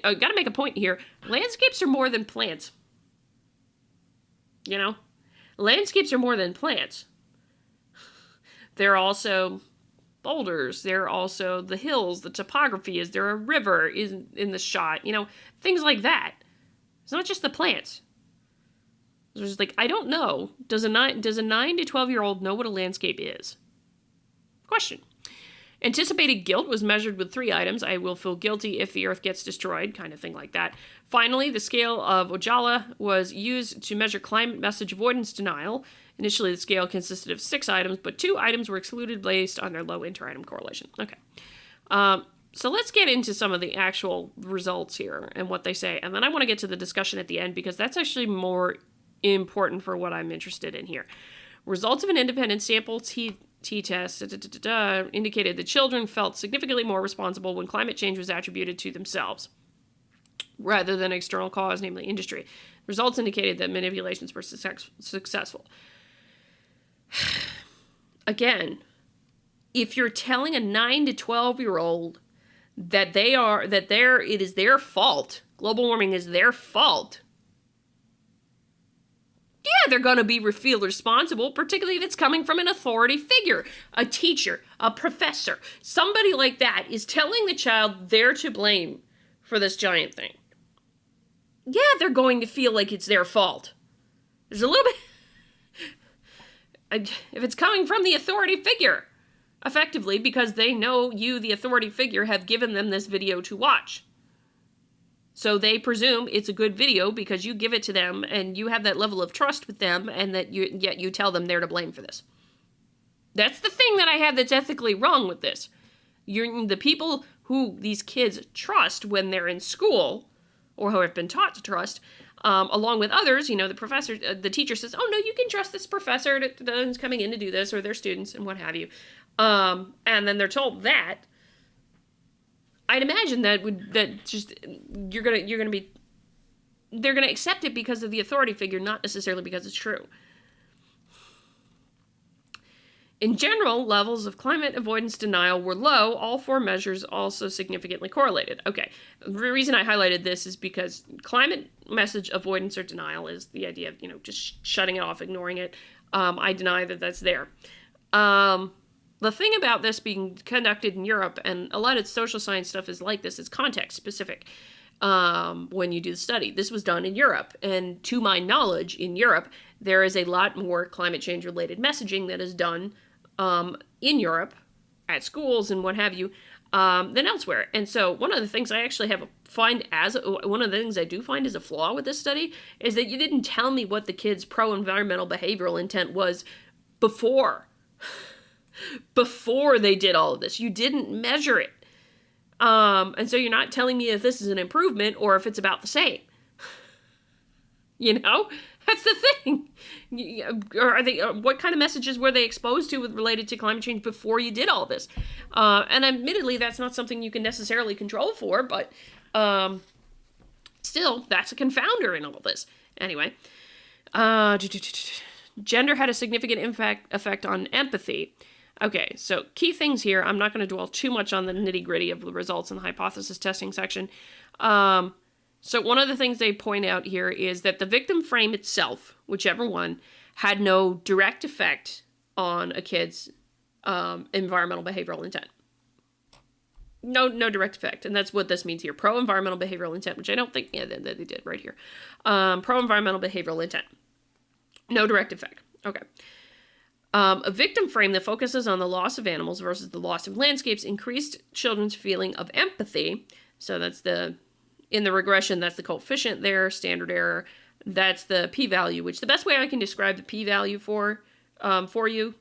got to make a point here. Landscapes are more than plants. Landscapes are more than plants. They're also boulders. They're also the hills, the topography. Is there a river in the shot? Things like that. It's not just the plants. So it's just like, I don't know. Does a 9 to 12-year-old know what a landscape is? Question. Anticipated guilt was measured with 3 items. I will feel guilty if the earth gets destroyed, kind of thing like that. Finally, the scale of Ojala was used to measure climate message avoidance denial. Initially, the scale consisted of 6 items, but 2 items were excluded based on their low inter-item correlation. Okay. So let's get into some of the actual results here and what they say. And then I want to get to the discussion at the end because that's actually more important for what I'm interested in here. Results of an independent sample t-test indicated that children felt significantly more responsible when climate change was attributed to themselves rather than external cause, namely industry. Results indicated that manipulations were successful. Again, if you're telling a 9 to 12-year-old that it is their fault, global warming is their fault, yeah, they're going to feel responsible, particularly if it's coming from an authority figure, a teacher, a professor. Somebody like that is telling the child they're to blame for this giant thing. Yeah, they're going to feel like it's their fault. There's a little bit... If it's coming from the authority figure, effectively, because they know you, the authority figure, have given them this video to watch. So they presume it's a good video because you give it to them and you have that level of trust with them and that yet you tell them they're to blame for this. That's the thing that I have that's ethically wrong with this. The people who these kids trust when they're in school or who have been taught to trust, along with others, the professor, the teacher says, oh no, you can trust this professor who's coming in to do this or their students and what have you. And then they're told that. I'd imagine they're gonna accept it because of the authority figure, not necessarily because it's true. In general, levels of climate avoidance denial were low. All 4 measures also significantly correlated. Okay, the reason I highlighted this is because climate message avoidance or denial is the idea of, just shutting it off, ignoring it. I deny that that's there. The thing about this being conducted in Europe, and a lot of social science stuff is like this, it's context specific when you do the study. This was done in Europe, and to my knowledge, in Europe, there is a lot more climate change related messaging that is done in Europe at schools and what have you than elsewhere. And so one of the things I actually one of the things I do find as a flaw with this study is that you didn't tell me what the kids' pro-environmental behavioral intent was before they did all of this. You didn't measure it. And so you're not telling me if this is an improvement or if it's about the same. That's the thing. Or what kind of messages were they exposed to related to climate change before you did all this? And admittedly, that's not something you can necessarily control for, but still, that's a confounder in all of this. Anyway, gender had a significant effect on empathy. Okay, so key things here. I'm not going to dwell too much on the nitty-gritty of the results in the hypothesis testing section. So one of the things they point out here is that the victim frame itself, whichever one, had no direct effect on a kid's environmental behavioral intent. No direct effect. And that's what this means here. Pro-environmental behavioral intent, which I don't think, that they did right here. Pro-environmental behavioral intent. No direct effect. Okay. A victim frame that focuses on the loss of animals versus the loss of landscapes increased children's feeling of empathy. So that's in the regression, that's the coefficient there, standard error. That's the p-value, which the best way I can describe the p-value for you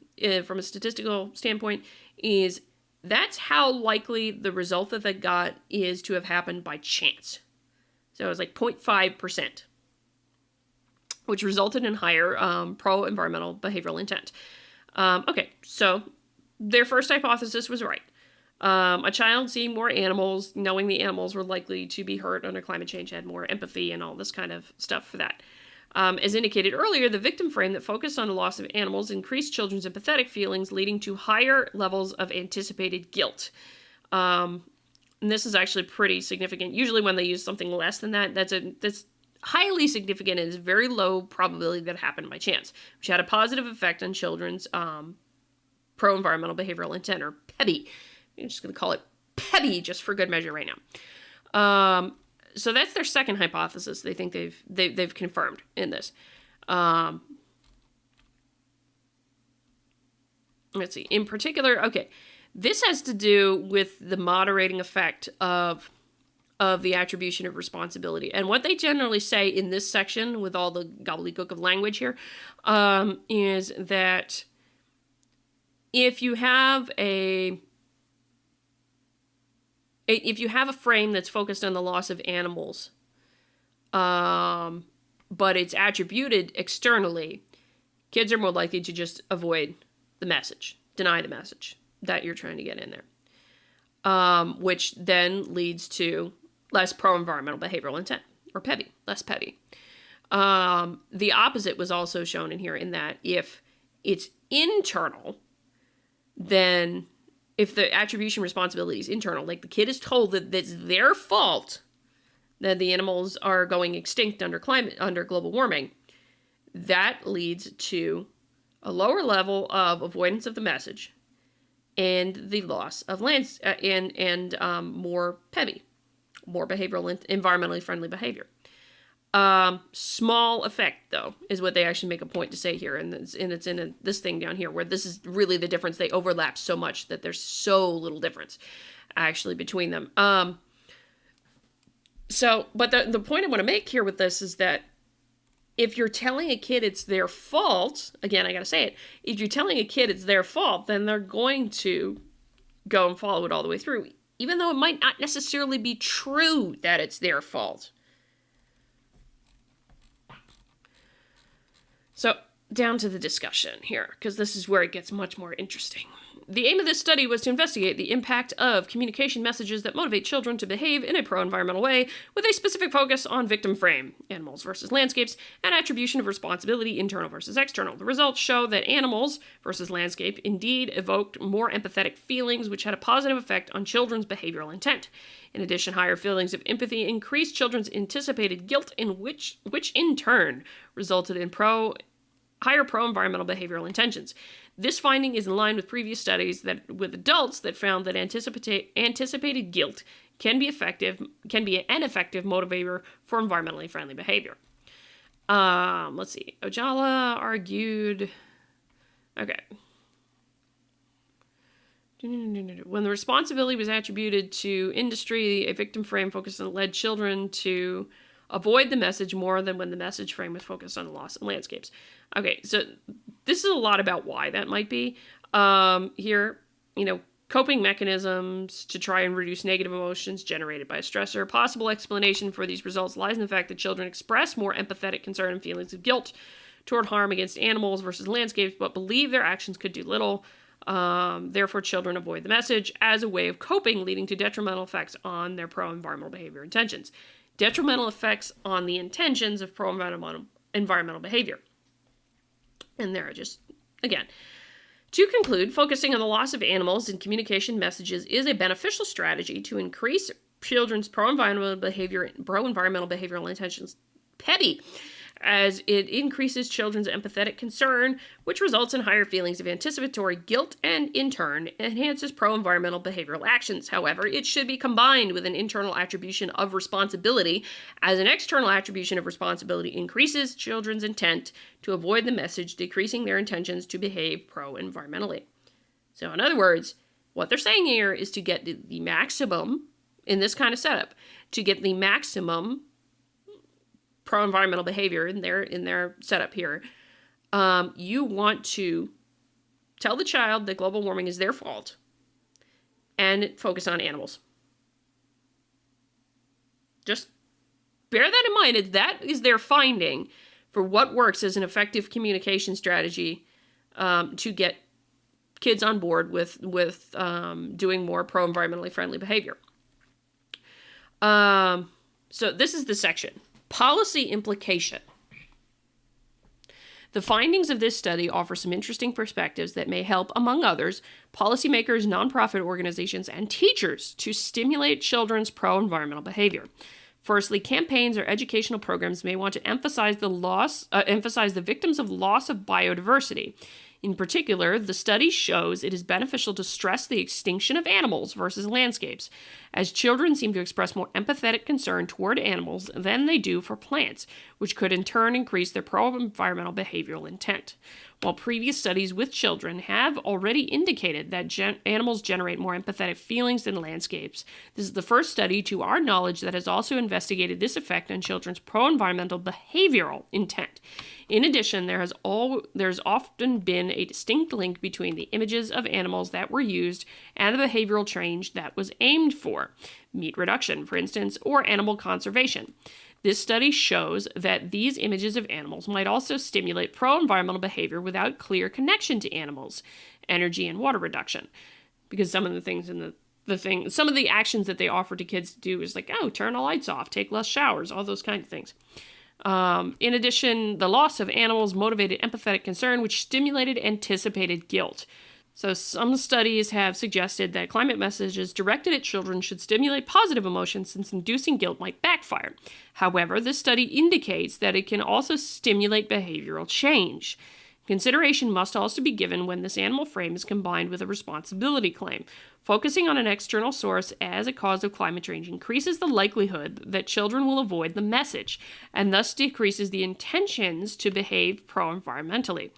from a statistical standpoint is that's how likely the result that they got is to have happened by chance. So it was like 0.5%, which resulted in higher pro-environmental behavioral intent. Okay, so their first hypothesis was right. A child seeing more animals, knowing the animals were likely to be hurt under climate change, had more empathy and all this kind of stuff for that. As indicated earlier, the victim frame that focused on the loss of animals increased children's empathetic feelings, leading to higher levels of anticipated guilt. And this is actually pretty significant. Usually when they use something less than that, that's highly significant and is very low probability that happened by chance, which had a positive effect on children's pro-environmental behavioral intent, or PEBI. I'm just going to call it PEBI just for good measure right now. So that's their second hypothesis they think they've confirmed in this. Let's see. In particular, okay, this has to do with the moderating effect of the attribution of responsibility. And what they generally say in this section, with all the gobbledygook of language here, is that if you have a frame that's focused on the loss of animals, but it's attributed externally, kids are more likely to just avoid the message, deny the message that you're trying to get in there, which then leads to less pro-environmental behavioral intent, or PEBI, less PEBI. The opposite was also shown in here, in that if it's internal, then if the attribution responsibility is internal, like the kid is told that it's their fault that the animals are going extinct under global warming, that leads to a lower level of avoidance of the message and the loss of lands and more PEBI, more behavioral and environmentally friendly behavior. Small effect, though, is what they actually make a point to say here, and it's in this thing down here, where this is really the difference. They overlap so much that there's so little difference, actually, between them. But the point I want to make here with this is that if you're telling a kid it's their fault, again, I gotta say it, if you're telling a kid it's their fault, then they're going to go and follow it all the way through, even though it might not necessarily be true that it's their fault. So, down to the discussion here, because this is where it gets much more interesting. The aim of this study was to investigate the impact of communication messages that motivate children to behave in a pro-environmental way, with a specific focus on victim frame, animals versus landscapes, and attribution of responsibility, internal versus external. The results show that animals versus landscape indeed evoked more empathetic feelings, which had a positive effect on children's behavioral intent. In addition, higher feelings of empathy increased children's anticipated guilt, which in turn resulted in higher pro-environmental behavioral intentions. This finding is in line with previous studies with adults that found that anticipated guilt can be an effective motivator for environmentally friendly behavior. Let's see. Ojala argued. Okay. When the responsibility was attributed to industry, a victim frame focused on led children to avoid the message more than when the message frame was focused on the loss of landscapes. Okay, so this is a lot about why that might be. Here, coping mechanisms to try and reduce negative emotions generated by a stressor. Possible explanation for these results lies in the fact that children express more empathetic concern and feelings of guilt toward harm against animals versus landscapes, but believe their actions could do little. Therefore, children avoid the message as a way of coping, leading to detrimental effects on their pro-environmental behavior intentions. Detrimental effects on the intentions of pro-environmental behavior. And there, just, again, to conclude, focusing on the loss of animals in communication messages is a beneficial strategy to increase children's pro-environmental behavioral intentions, PEBI, as it increases children's empathetic concern, which results in higher feelings of anticipatory guilt and, in turn, enhances pro-environmental behavioral actions. However, it should be combined with an internal attribution of responsibility, as an external attribution of responsibility increases children's intent to avoid the message, decreasing their intentions to behave pro-environmentally. So, in other words, what they're saying here is to get the maximum, in this kind of setup, to get the maximum pro-environmental behavior in their setup here, you want to tell the child that global warming is their fault and focus on animals. Just bear that in mind. That is their finding for what works as an effective communication strategy to get kids on board with doing more pro-environmentally friendly behavior. So this is the section. Policy implication. The findings of this study offer some interesting perspectives that may help, among others, policymakers, nonprofit organizations, and teachers to stimulate children's pro-environmental behavior. Firstly, campaigns or educational programs may want to emphasize the victims of loss of biodiversity. In particular, the study shows it is beneficial to stress the extinction of animals versus landscapes, as children seem to express more empathetic concern toward animals than they do for plants, which could in turn increase their pro-environmental behavioral intent. While previous studies with children have already indicated that animals generate more empathetic feelings than landscapes, this is the first study to our knowledge that has also investigated this effect on children's pro-environmental behavioral intent. In addition, there's often been a distinct link between the images of animals that were used and the behavioral change that was aimed for, meat reduction, for instance, or animal conservation. This study shows that these images of animals might also stimulate pro-environmental behavior without clear connection to animals, energy and water reduction. Because some of the things in some of the actions that they offer to kids to do is like, oh, turn the lights off, take less showers, all those kinds of things. In addition, the loss of animals motivated empathetic concern, which stimulated anticipated guilt. So some studies have suggested that climate messages directed at children should stimulate positive emotions, since inducing guilt might backfire. However, this study indicates that it can also stimulate behavioral change. Consideration must also be given when this animal frame is combined with a responsibility claim. Focusing on an external source as a cause of climate change increases the likelihood that children will avoid the message, and thus decreases the intentions to behave pro-environmentally.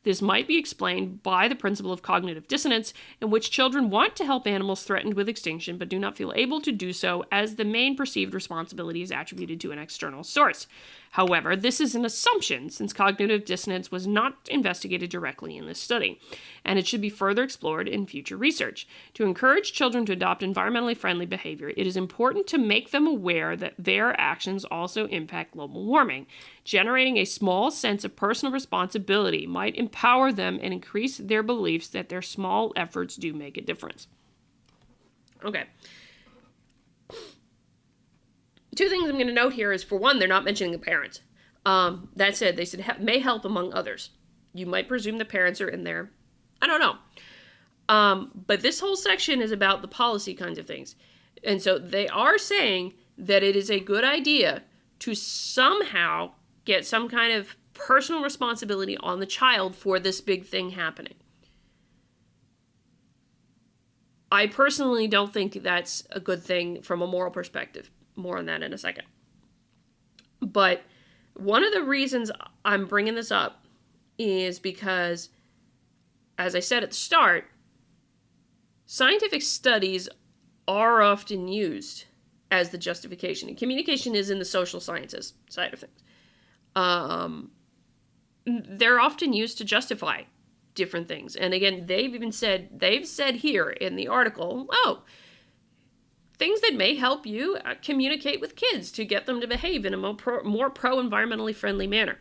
This might be explained by the principle of cognitive dissonance, in which children want to help animals threatened with extinction but do not feel able to do so, as the main perceived responsibility is attributed to an external source. However, this is an assumption, since cognitive dissonance was not investigated directly in this study, and it should be further explored in future research. To encourage children to adopt environmentally friendly behavior, it is important to make them aware that their actions also impact global warming. Generating a small sense of personal responsibility might empower them and increase their beliefs that their small efforts do make a difference. Okay. Two things I'm going to note here is, for one, they're not mentioning the parents. That said, they said may help among others. You might presume the parents are in there. I don't know. But this whole section is about the policy kinds of things. And so they are saying that it is a good idea to somehow get some kind of personal responsibility on the child for this big thing happening. I personally don't think that's a good thing from a moral perspective. More on that in a second. But one of the reasons I'm bringing this up is because, as I said at the start, scientific studies are often used as the justification. And communication is in the social sciences side of things. They're often used to justify different things. And again, they've said here in the article, things that may help you communicate with kids to get them to behave in a more pro-environmentally friendly manner.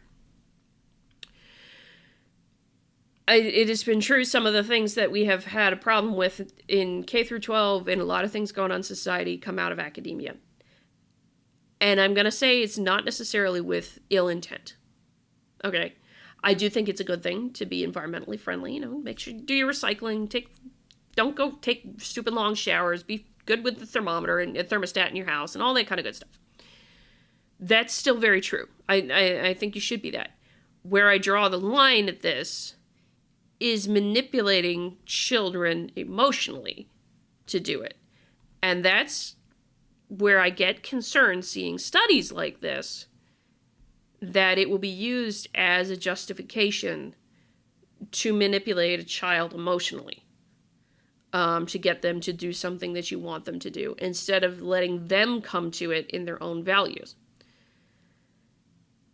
It has been true, some of the things that we have had a problem with in K through 12 and a lot of things going on in society come out of academia. And I'm going to say it's not necessarily with ill intent. Okay. I do think it's a good thing to be environmentally friendly. Make sure you do your recycling. Don't go take stupid long showers. Be good with the thermometer and a thermostat in your house and all that kind of good stuff. That's still very true. I think you should be that. Where I draw the line at this is manipulating children emotionally to do it. And that's where I get concerned seeing studies like this, that it will be used as a justification to manipulate a child emotionally. To get them to do something that you want them to do, instead of letting them come to it in their own values.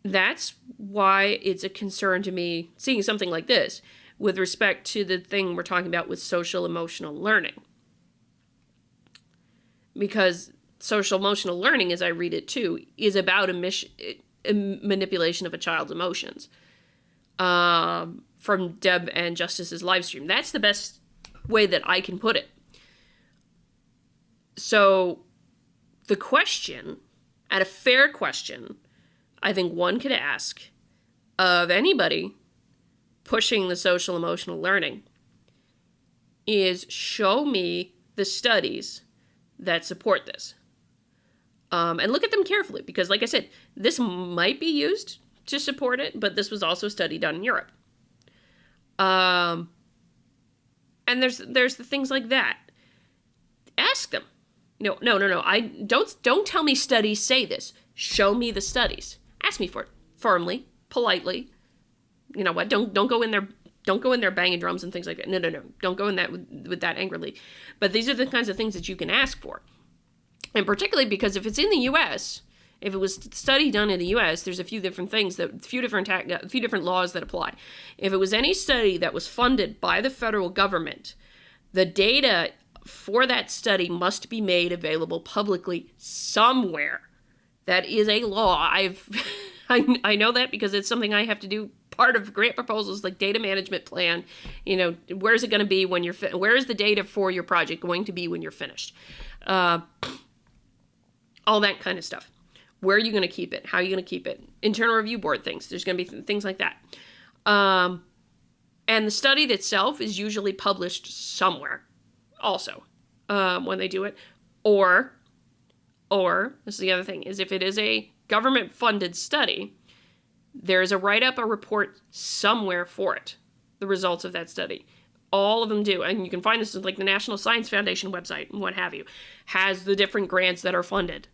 That's why it's a concern to me seeing something like this with respect to the thing we're talking about with social emotional learning. Because social emotional learning, as I read it too, is about a manipulation of a child's emotions. From Deb and Justice's live stream. That's the best way that I can put it. So the question, and a fair question, I think one could ask of anybody pushing the social emotional learning is, show me the studies that support this. And look at them carefully, because like I said, this might be used to support it, but this was also a study done in Europe. And there's the things like that. Ask them. No. I don't tell me studies say this. Show me the studies. Ask me for it firmly, politely. You know what? Don't go in there. Don't go in there banging drums and things like that. No. Don't go in that with that angrily. But these are the kinds of things that you can ask for. And particularly because if it's in the U.S., if it was a study done in the U.S., there's a few different things, a few different laws that apply. If it was any study that was funded by the federal government, the data for that study must be made available publicly somewhere. That is a law. I know that because it's something I have to do. Part of grant proposals like data management plan, where's it going to be when you're where is the data for your project going to be when you're finished? All that kind of stuff. Where are you going to keep it? How are you going to keep it? Internal review board things. There's going to be things like that. And the study itself is usually published somewhere also when they do it. Or this is the other thing, is if it is a government-funded study, there's a write-up, a report somewhere for it, the results of that study. All of them do. And you can find this in like the National Science Foundation website and what have you, has the different grants that are funded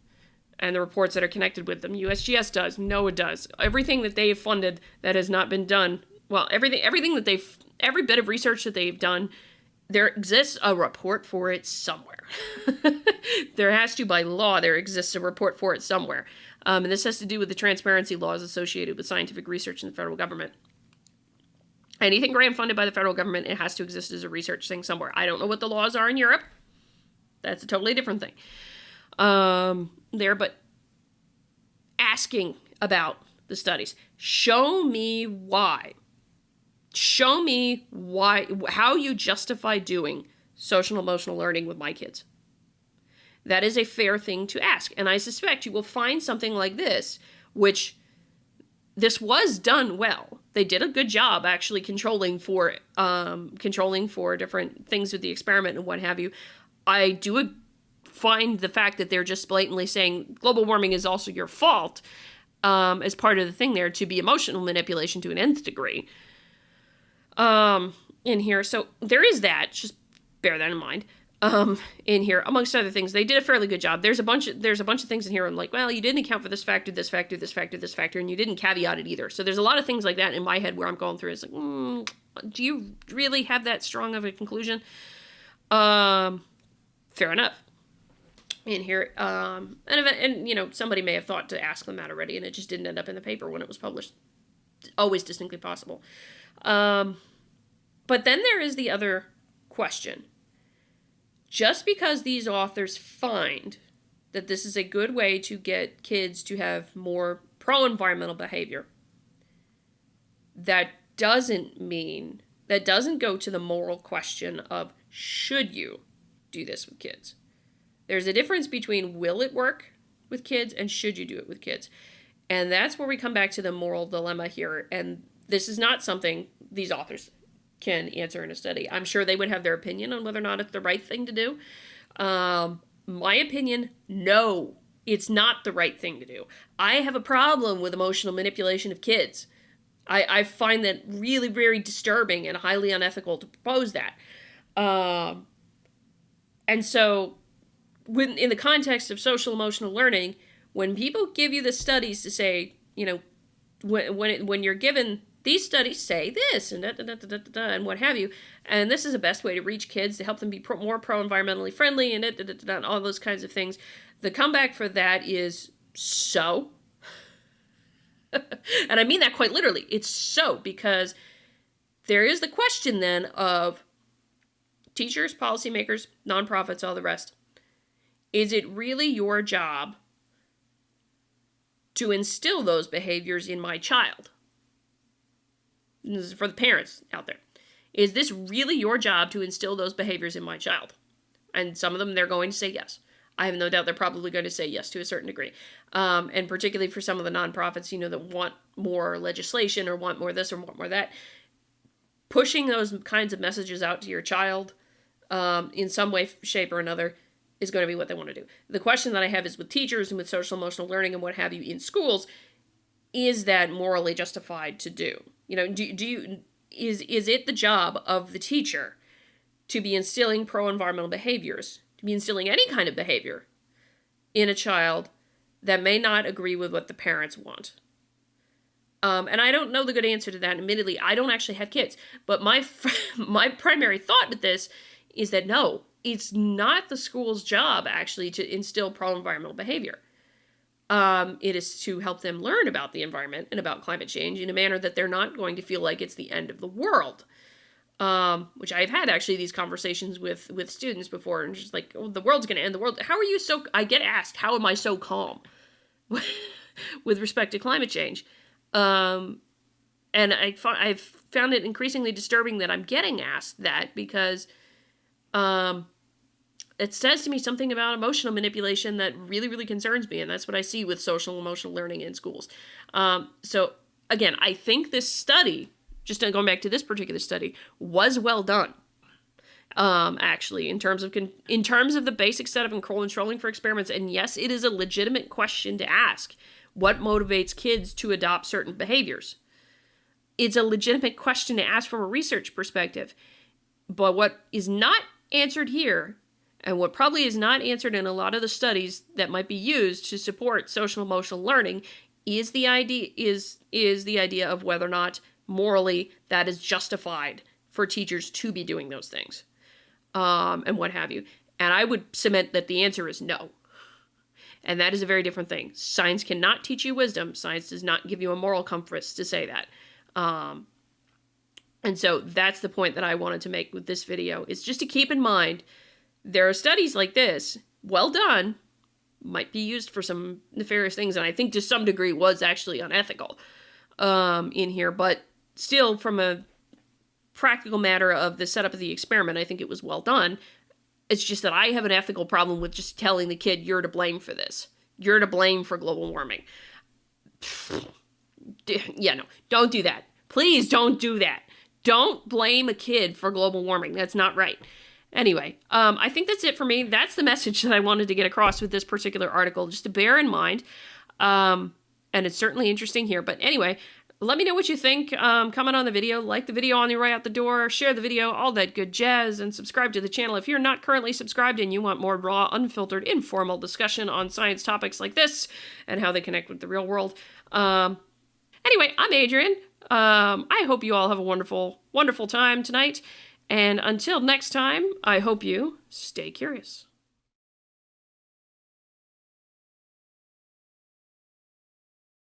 and the reports that are connected with them. USGS does, NOAA does. Everything that they've funded that has not been done, well, every bit of research that they've done, there exists a report for it somewhere. There has to, by law, there exists a report for it somewhere. And this has to do with the transparency laws associated with scientific research in the federal government. Anything grant funded by the federal government, it has to exist as a research thing somewhere. I don't know what the laws are in Europe. That's a totally different thing. But asking about the studies. Show me why. Show me how you justify doing social and emotional learning with my kids. That is a fair thing to ask. And I suspect you will find something like this, which this was done well. They did a good job actually controlling for different things with the experiment and what have you. I do find the fact that they're just blatantly saying global warming is also your fault as part of the thing there to be emotional manipulation to an nth degree in here. So there is that. Just bear that in mind. In here, amongst other things, they did a fairly good job. There's a bunch of things in here. I'm like, well, you didn't account for this factor, this factor, this factor, this factor, and you didn't caveat it either. So there's a lot of things like that in my head where I'm going through. It's like, do you really have that strong of a conclusion? Fair enough. In here, and somebody may have thought to ask them that already, and it just didn't end up in the paper when it was published. Always distinctly possible. But then there is the other question. Just because these authors find that this is a good way to get kids to have more pro-environmental behavior, that doesn't go to the moral question of should you do this with kids. There's a difference between will it work with kids and should you do it with kids. And that's where we come back to the moral dilemma here. And this is not something these authors can answer in a study. I'm sure they would have their opinion on whether or not it's the right thing to do. My opinion, no, it's not the right thing to do. I have a problem with emotional manipulation of kids. I find that really very disturbing and highly unethical to propose that. And so, in the context of social emotional learning, when people give you the studies to say, when you're given these studies say this and and what have you, and this is the best way to reach kids to help them be more pro-environmentally friendly and all those kinds of things. The comeback for that is so. And I mean that quite literally. It's so, because there is the question then of teachers, policymakers, nonprofits, all the rest. Is it really your job to instill those behaviors in my child? This is for the parents out there. Is this really your job to instill those behaviors in my child? And some of them, they're going to say yes. I have no doubt they're probably going to say yes to a certain degree. And particularly for some of the nonprofits, that want more legislation or want more this or want more that. Pushing those kinds of messages out to your child in some way, shape, or another is going to be what they want to do. The question that I have is with teachers and with social emotional learning and what have you in schools, is that morally justified to do? Do you is it the job of the teacher to be instilling pro-environmental behaviors, to be instilling any kind of behavior in a child that may not agree with what the parents want? And I don't know the good answer to that. Admittedly, I don't actually have kids. But my primary thought with this is that no, it's not the school's job actually to instill pro-environmental behavior. It is to help them learn about the environment and about climate change in a manner that they're not going to feel like it's the end of the world. Which I've had actually these conversations with students before, and just like, oh, the world's going to end. The world. How are you so? I get asked, how am I so calm with respect to climate change? And I've found it increasingly disturbing that I'm getting asked that, because it says to me something about emotional manipulation that really, really concerns me, and that's what I see with social emotional learning in schools. So again, I think this study, just going back to this particular study, was well done. Actually, in terms of the basic setup and controlling for experiments, and yes, it is a legitimate question to ask. What motivates kids to adopt certain behaviors? It's a legitimate question to ask from a research perspective. But what is not answered here, and what probably is not answered in a lot of the studies that might be used to support social emotional learning, is the idea of whether or not morally that is justified for teachers to be doing those things, and what have you. And I would cement that the answer is no. And that is a very different thing. Science cannot teach you wisdom. Science does not give you a moral compass to say that. And so that's the point that I wanted to make with this video, is just to keep in mind, there are studies like this, well done, might be used for some nefarious things, and I think to some degree was actually unethical in here, but still, from a practical matter of the setup of the experiment, I think it was well done. It's just that I have an ethical problem with just telling the kid, you're to blame for this. You're to blame for global warming. Yeah, no, don't do that. Please don't do that. Don't blame a kid for global warming. That's not right. Anyway, I think that's it for me. That's the message that I wanted to get across with this particular article, just to bear in mind. And it's certainly interesting here. But anyway, let me know what you think. Comment on the video, like the video on your way out the door, share the video, all that good jazz, and subscribe to the channel if you're not currently subscribed and you want more raw, unfiltered, informal discussion on science topics like this and how they connect with the real world. Anyway, I'm Adrian. I hope you all have a wonderful, wonderful time tonight. And until next time, I hope you stay curious.